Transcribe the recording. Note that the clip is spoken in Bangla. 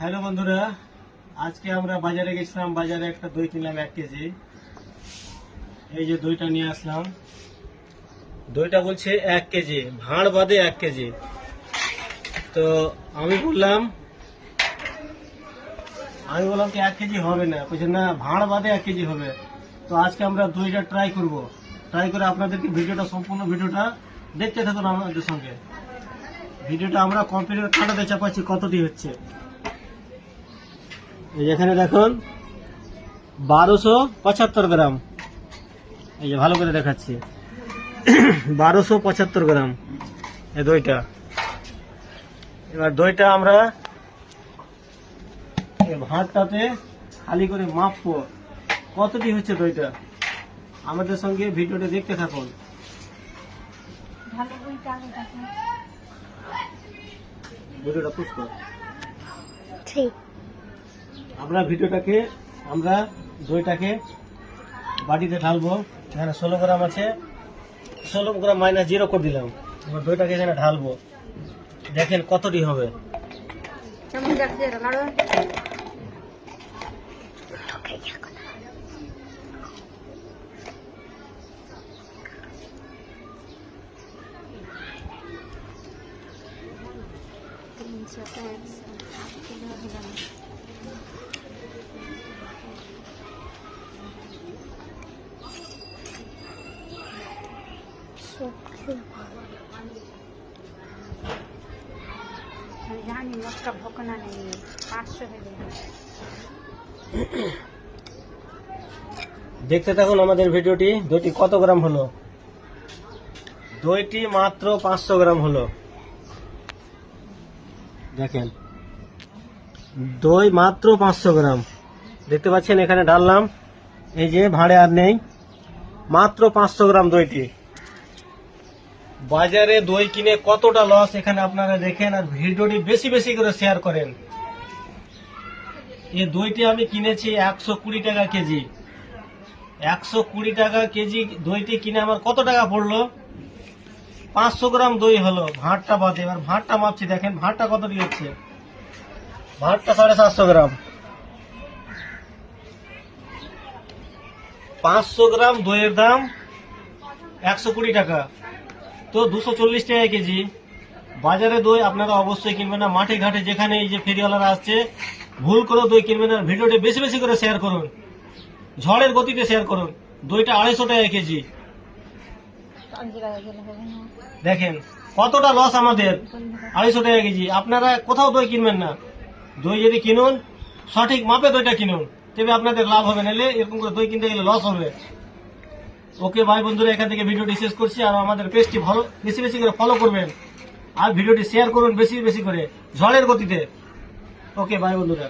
হ্যালো বন্ধুরা, আজকে আমরা বাজারে গেছিলাম। বাজারে একটা দই কিনলাম 1 কেজি। এই যে দইটা নিয়ে আসলাম। দইটা বলছে 1 কেজি, ভাঁড় বাদে 1 কেজি। তো আমি বললাম কি 1 কেজি হবে না, বলছে না ভাঁড় বাদে 1 কেজি হবে। তো আজকে আমরা দইটা ট্রাই করব। ট্রাই করে আপনাদেরকে সম্পূর্ণ ভিডিওটা দেখতে থাকুন আমাদের সঙ্গে। ভিডিওটা আমরা কম্পিউটার খাটাতে চাপাচ্ছি কতটি হচ্ছে। এই যেখানে দেখুন 1275 গ্রাম। এই যে ভালো করে দেখাচ্ছি 1275 গ্রাম এই দইটা। এবার দইটা আমরা ভাতটাতে খালি করে মাপবো কতটি হচ্ছে দইটা। আমাদের সঙ্গে ভিডিওটা দেখতে থাকুন। ভিডিওটা পুশ কর। ঠিক আমরা দইটাকে বাটিতে ঢালবো। এখানে 16 গ্রাম আছে, 16 গ্রাম মাইনাস 0 করে দিলাম। এবার দইটাকে এখানে ঢালবো, দেখেন কতটি হবে। জানি একটা ভোকনা নেই 500 দেখতে থাকুন আমাদের ভিডিওটি। দইটি কত গ্রাম হলো? দইটি মাত্র 500 গ্রাম হলো। দেখেন দই মাত্র 500 গ্রাম। দেখতে পাচ্ছেন এখানে ঢাললাম, এই যে ভাঁড়ে আর নেই। মাত্র 500 গ্রাম দইটি। বাজারে দই কিনে কতটা লস এখানে আপনারা দেখেন, আর ভিডিওটি বেশি বেশি করে শেয়ার করেন। এই দইটি আমি কিনেছি 120 টাকা কেজি। 120 টাকা কেজি দইটি কিনে আমার কত টাকা পড়লো? 500 গ্রাম দই হলো ভাঁড়টা বাদে। এবার ভাঁড়টা মাপছি, দেখেন ভাঁড়টা কতটি হচ্ছে। ভাঁড়টা 750 গ্রাম। 500 গ্রাম দইয়ের দাম 120 টাকা, তো 240 টাকা কেজি। বাজারে দই আপনারা অবশ্যই কিনবেন না। মাঠে ঘাটে যেখানে এই যে ফেরিওয়ালারা আসছে, ভুল করে দই কিনবেন না। ভিডিওটি বেশি বেশি করে শেয়ার করুন, ঝড়ের গতিতে শেয়ার করুন। দইটা 250 টাকা কেজি। দেখেন কতটা লস আমাদের, 250 টাকা কেজি। আপনারা কোথাও দই কিনবেন না। দই যদি কিনুন, সঠিক মাপে দইটা কিনুন, তবে আপনাদের লাভ হবে। নাহলে এরকম করে দই কিনতে গেলে লস হবে। ওকে ভাই বন্ধুরা, এখান থেকে ভিডিওটি শেষ করছি। আর আমাদের পেজটি ভালো বেশি বেশি করে ফলো করবেন, আর ভিডিওটি শেয়ার করুন বেশি বেশি করে ঝড়ের গতিতে। ওকে ভাই বন্ধুরা।